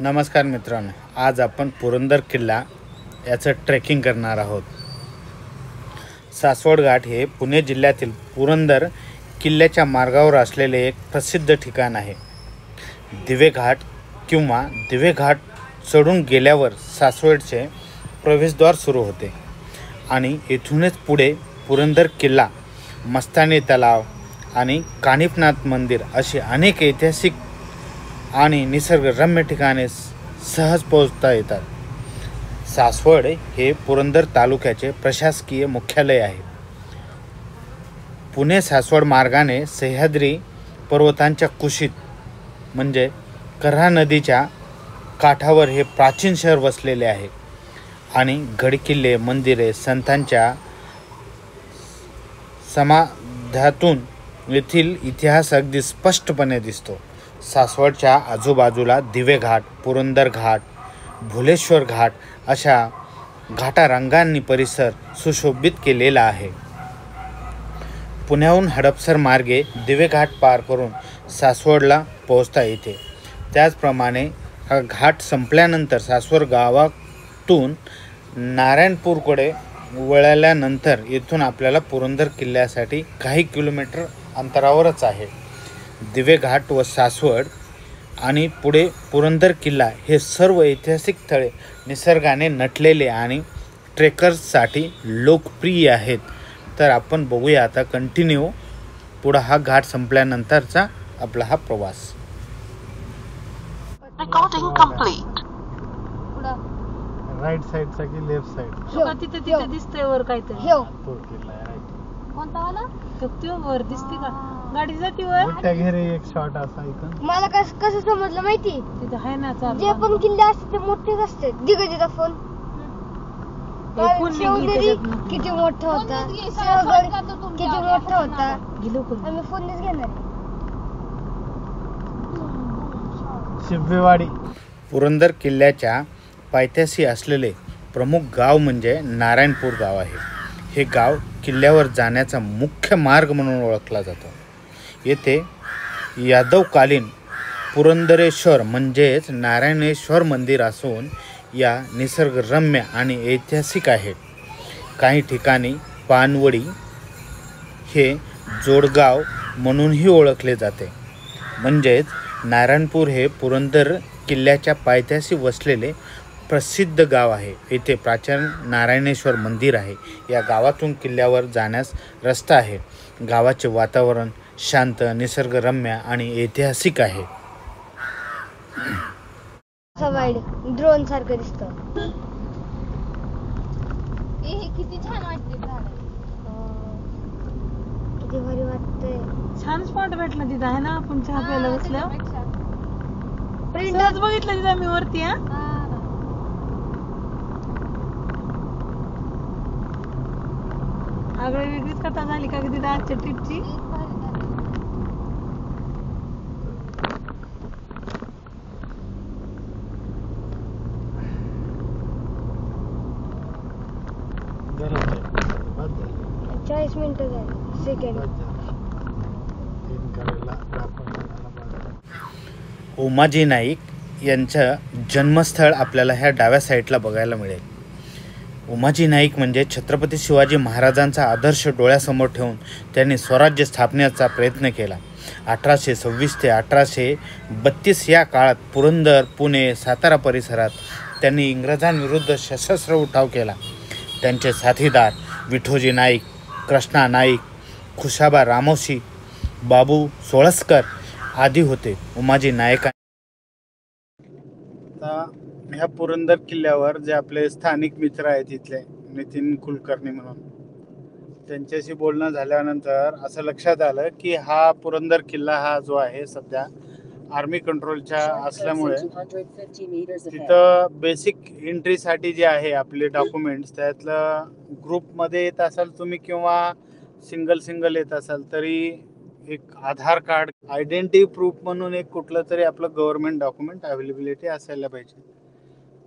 नमस्कार मित्रांनो, आज आपण पुरंदर किल्ला याचं ट्रेकिंग करणार आहोत। सासवड घाट हे पुणे जिल्ह्यातील पुरंदर किल्ल्याच्या मार्गावर असलेले एक प्रसिद्ध ठिकाण आहे। दिवे घाट किंवा दिवे घाट चढून गेल्यावर सासवडचे प्रवेशद्वार सुरू होते आणि येथूनच पुढे पुरंदर किल्ला, मस्तानी तलाव आणि कानिफनाथ मंदिर अशी अनेक ऐतिहासिक आणि निसर्गरम्य ठिकाणे सहज पोहोचता येतात। सासवड हे पुरंदर तालुक्याचे प्रशासकीय मुख्यालय आहे। पुणे सासवड मार्गाने सह्याद्री पर्वतांच्या कुशीत म्हणजे कऱ्हा नदीच्या काठावर हे प्राचीन शहर वसलेले आहे आणि गडकिल्ले, मंदिरे, संतांच्या समाध्यातून येथील इतिहास अगदी स्पष्टपणे दिसतो। सासवडच्या आजूबाजूला दिवे घाट, पुरंदर घाट, भुलेश्वर घाट अशा घाटारंगांनी परिसर सुशोभित केलेला आहे। पुण्याहून हडपसर मार्गे दिवे घाट पार करून सासवडला पोहोचता येते। त्याचप्रमाणे हा घाट संपल्यानंतर सासवड गावातून नारायणपूरकडे वळल्यानंतर येथून आपल्याला पुरंदर किल्ल्यासाठी काही किलोमीटर अंतरावरच आहे। दिवे घाट व सासवड आणि पुढे पुरंदर किल्ला हे सर्व ऐतिहासिक स्थळे निसर्गाने नटलेले आणि ट्रेकर्ससाठी लोकप्रिय आहेत। तर आपण बघूया आता कंटिन्यू पुढे हा घाट संपल्यानंतरचा आपला हा प्रवास। Recording complete. राइट साइड चा की लेफ्ट साइड? तिथे दिसतंय वर काहीतरी। तो किल्ला आहे राइट। कोणता वाला? तो वर दिसते का? गाडी जाती वर? मोठ्या घेरे एक शॉट असा इथं। मला कसं समजलं माहिती? तिथे आहे ना चालू। जे पण किल्ले असते ते मोठेच असते। दिगजीचा फोन किती मोठा होता, किती मोठा होता। आम्ही फोनच घेणार। शिब्बेवाडी पुरंदर किल्ल्याच्या पायथ्याशी असलेले प्रमुख गाव म्हणजे नारायणपूर गाव आहे। हे गाव किल्ल्यावर जाण्याचा मुख्य मार्ग म्हणून ओळखला जातो। येथे यादवकालीन पुरंदरेश्वर म्हणजेच नारायणेश्वर मंदिर असून या निसर्गरम्य आणि ऐतिहासिक आहे। काही ठिकाणी पानवडी हे जोडगाव म्हणूनही ओळखले जाते। म्हणजेच नारायणपूर हे पुरंदर किल्ल्याच्या पायथ्याशी वसलेले प्रसिद्ध गाव आहे। येथे प्राचीन नारायणेश्वर मंदिर आहे। या गावातून किल्ल्यावर जाण्यास रस्ता आहे। गावाचे वातावरण शांत, निसर्गरम्य आणि ऐतिहासिक आहे। ड्रोन सारखं दिसतं। हे किती छान वाटते झाड। किती भारी वाटतंय। छान स्पॉट भेटला तिथं आहे ना। आपण चहा प्यायला बसलो। सहज बघितलं तिथं मी वरती। आगळे वेगळीच कथा झाली का तिथं आजच्या ट्रिपची। चाळीस मिनिटं झाली सेकंड। उमाजी नाईक यांचं जन्मस्थळ आपल्याला ह्या डाव्या साईडला बघायला मिळेल। उमाजी नाईक म्हणजे छत्रपती शिवाजी महाराजांचा आदर्श डोळ्यासमोर ठेवून त्यांनी स्वराज्य स्थापनेचा प्रयत्न केला। 1826 ते 1832 या काळात पुरंदर, पुणे, सातारा परिसरात त्यांनी इंग्रजांविरुद्ध सशस्त्र उठाव केला। त्यांचे साथीदार विठोजी नाईक, कृष्णा नाईक, खुशाबा रामोशी, बाबू सोळस्कर आदी होते। उमाजी नाईक ह्या पुरंदर किल्ल्यावर जे आपले स्थानिक मित्र आहेत इथले नितीन कुलकर्णी म्हणून, त्यांच्याशी बोलणं झाल्यानंतर असं लक्षात आलं की हा पुरंदर किल्ला हा जो आहे सध्या आर्मी कंट्रोलच्या असल्यामुळे तिथं बेसिक एंट्रीसाठी जे आहे आपले डॉक्युमेंट्स त्यातलं ग्रुपमध्ये येत असाल तुम्ही किंवा सिंगल येत असाल तरी एक आधार कार्ड, आयडेंटिटी प्रूफ म्हणून एक कुठलं तरी आपलं गव्हर्नमेंट डॉक्युमेंट अवेलेबिलिटी असायला पाहिजे।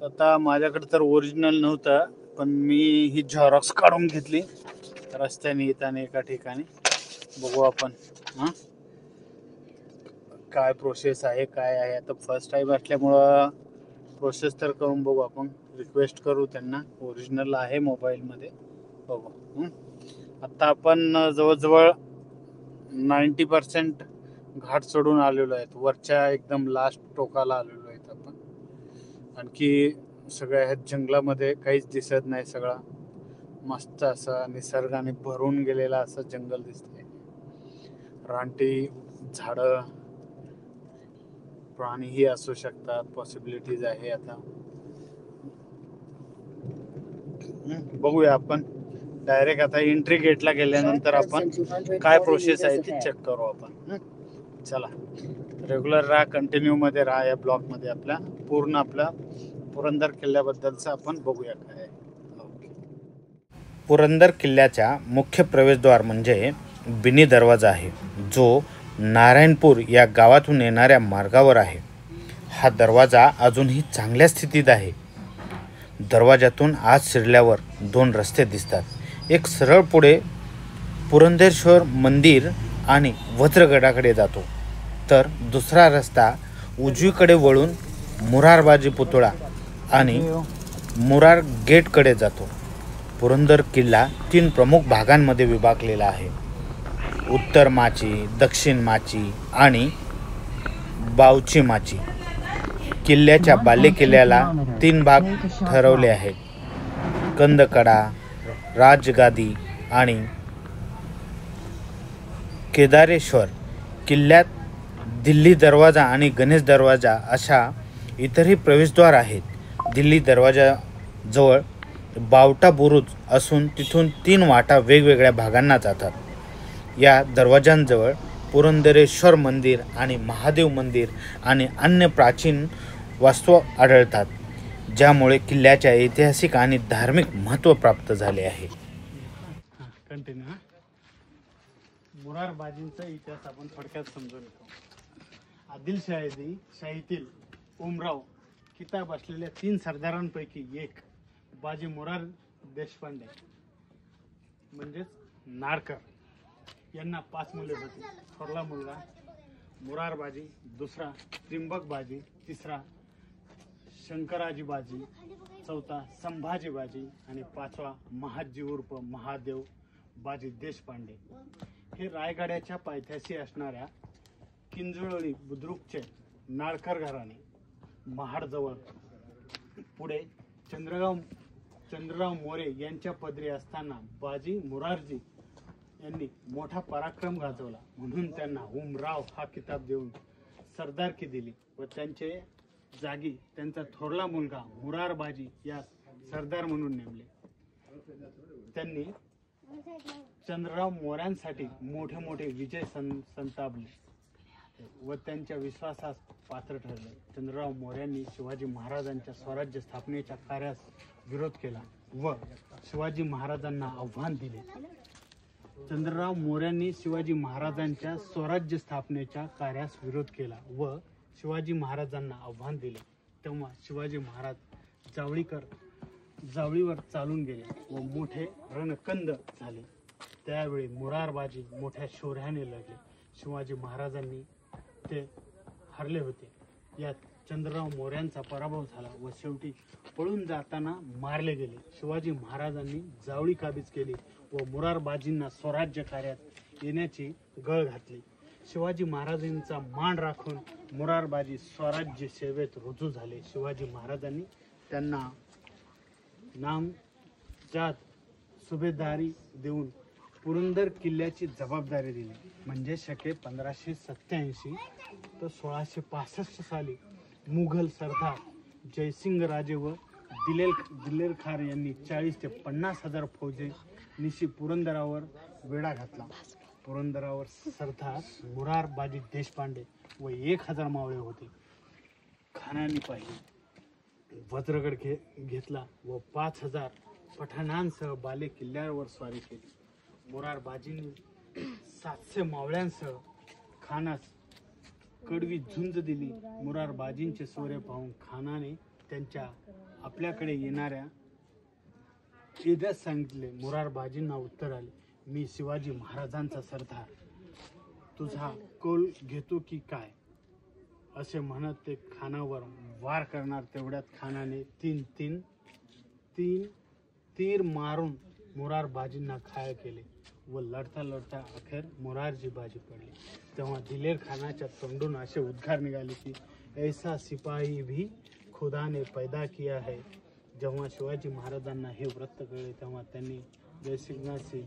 तर आता माझ्याकडे तर ओरिजिनल नव्हतं, पण मी ही झेरॉक्स काढून घेतली रस्त्याने येताना एका ठिकाणी। बघू आपण काय प्रोसेस आहे काय आहे। आता फर्स्ट टाइम असल्यामुळं प्रोसेस तर करून बघू आपण. रिक्वेस्ट करू त्यांना. ओरिजिनल आहे मोबाईलमध्ये. बघू. आता आपण जवळजवळ 90% घाट चढून आलेलो आहेत. वरच्या एकदम लास्ट टोकाला आलेलो आहेत आपण. आणखी सगळ्या ह्या जंगलामध्ये काहीच दिसत नाही. सगळा मस्त असा निसर्गाने भरून गेलेला असं जंगल दिसतंय. रानटी झाडं, प्राणीही असू शकतात, पॉसिबिलिटीज आहे. आता बघूया आपण डायरेक्ट आता एंट्री गेटला गेल्यानंतर आपण काय प्रोसेस आहे ती चेक करू आपण. चला, रेग्युलर राहा, कंटिन्यू मध्ये राहा या ब्लॉग मध्ये. आपल्या पुरंदर किल्ल्याबद्दलचं आपण बघूया काय. पुरंदर किल्ल्याचा मुख्य प्रवेशद्वार म्हणजे बिनी दरवाजा आहे, जो नारायणपूर या गावातून येणाऱ्या मार्गावर आहे. हा दरवाजा अजूनही चांगल्या स्थितीत आहे. दरवाजातून आत शिरल्यावर 2 रस्ते दिसतात. एक सरळ पुढे पुरंदेश्वर मंदिर आणि वज्रगडाकडे जातो, तर दुसरा रस्ता उजवीकडे वळून मुरारबाजी पुतळा आणि मुरार गेटकडे जातो. पुरंदर किल्ला 3 प्रमुख भागांमध्ये विभागलेला आहे: उत्तर माची, दक्षिण माची आणि बावची माची. किल्ल्याच्या बालेकिल्ल्याला 3 भाग ठरवले आहेत: कंदकडा, राजगादी आणि केदारेश्वर. किल्ल्यात दिल्ली दरवाजा आणि गणेश दरवाजा अशा इतरही प्रवेशद्वार आहेत. दिल्ली दरवाजाजवळ बावटा बुरुज असून तिथून 3 वाटा वेगवेगळ्या भागांना जातात. या दरवाजांजवळ पुरंदरेश्वर मंदिर आणि महादेव मंदिर आणि अन्य प्राचीन वास्तू आढळतात, ज्यामुळे किल्ल्याच्या ऐतिहासिक आणि धार्मिक महत्त्व प्राप्त झाले आहे. कंटिन्यू. मुरारबाजींचा इतिहास आपण थोडक्यात समजून घेऊ. आदिलशाहीतील उमराव किताब असलेल्या 3 सरदारांपैकी एक बाजी मुरार देशपांडे म्हणजेच नारकर यांना 5 मुले होती. थोरला मुलगा मुरार बाजी, दुसरा त्रिंबक बाजी, तिसरा शंकराजी बाजी, चौथा संभाजी बाजी आणि 5वा महाजी उर्फ महादेव बाजी देशपांडे. हे रायगडाच्या पायथ्याशी असणाऱ्या किंजळोळी बुद्रुकचे नारकर घराणे महाडजवळ पुढे चंद्रराव मोरे यांच्या पदरी असताना बाजी मुरारजी यांनी मोठा पराक्रम गाजवला, म्हणून त्यांना उमराव हा किताब देऊन सरदारकी दिली व त्यांचे जागी त्यांचा थोरला मुलगा मुरारबाजी या सरदार म्हणून नेमले. त्यांनी चंद्रराव मोऱ्यांसाठी मोठे मोठे विजय संतापले व त्यांच्या विश्वासास पात्र ठरले. चंद्रराव मोऱ्यांनी शिवाजी महाराजांच्या स्वराज्य स्थापनेच्या कार्यास विरोध केला व शिवाजी महाराजांना आव्हान दिले. चंद्रराव मोऱ्यांनी शिवाजी महाराजांच्या स्वराज्य स्थापनेच्या कार्यास विरोध केला व शिवाजी महाराजांना आव्हान दिले. तेव्हा शिवाजी महाराज जावळीवर चालून गेले व मोठे रणकंद झाले. त्यावेळी मुरारबाजी मोठ्या शौर्याने लढले. शिवाजी महाराजांनी ते हरले होते. यात चंद्रराव मोऱ्यांचा पराभव झाला व शेवटी पळून जाताना मारले गेले. शिवाजी महाराजांनी जावळी काबीज केली व मुरारबाजींना स्वराज्य कार्यात येण्याची गळ घातली. शिवाजी महाराजांचा मान राखून मुरारबाजी स्वराज्य सेवेत रुजू झाले. शिवाजी महाराजांनी त्यांना नामजाद सुभेदारी देऊन पुरंदर किल्ल्याची जबाबदारी दिली. म्हणजे शके 1587 तर 1665 साली मुघल सरदार जयसिंग राजे व दिलेर खार यांनी 40 ते 50 हजार फौजेनिशी पुरंदरावर वेढा घातला. पुरंदरावर सरदार मुरारबाजी देशपांडे व 1000 मावळे होते. खानांनी पाहिले वज्रगड घेतला व 5000 पठाणांसह बाले किल्ल्यावर स्वारी केली. मुरारबाजींनी 700 मावळ्यांसह खानास कडवी झुंज दिली. मुरारबाजींचे शौर्य पाहून खानाने त्यांच्या आपल्याकडे येणाऱ्या सांगितले. मुरारबाजींना उत्तर आले, मी शिवाजी महाराजांचा सरदार, तुझा कौल घेतो की काय, असे म्हणत ते खानावर वार करणार तेवढ्यात खानाने तीन तीर मारून मोरारबाजींना घायल केले व लढता लढता अखेर मोरारजी बाजी पडली. तेव्हा दिलेर खानाच्या तोंडून असे उद्गार निघाले की ऐसा सिपाही भी खुदा ने पैदा किया है. जेव्हा शिवाजी महाराजांना हे वृत्त कळले तेव्हा त्यांनी जयसिंहाशी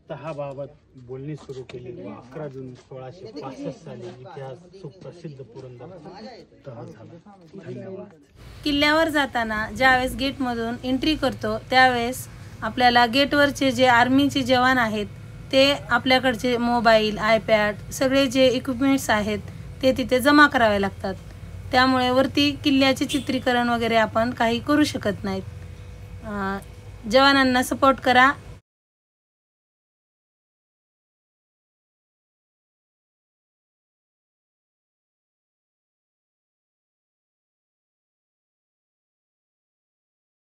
तहाबाबत बोलणी सुरू केली व 11 जून 1665 साली इतिहास सुप्रसिद्ध पुरंदर तह झाला. धन्यवाद. किल्ल्यावर जाताना ज्यावेळेस गेटमधून एंट्री करतो त्यावेळेस आपल्याला गेटवरचे जे आर्मीचे जवान आहेत ते आपल्याकडचे मोबाईल, आयपॅड सगळे जे इक्विपमेंट्स आहेत ते तिथे जमा करावे लागतात. त्यामुळे वरती किल्ल्याचे चित्रीकरण वगैरे आपण काही करू शकत नाहीत. जवानांना सपोर्ट करा.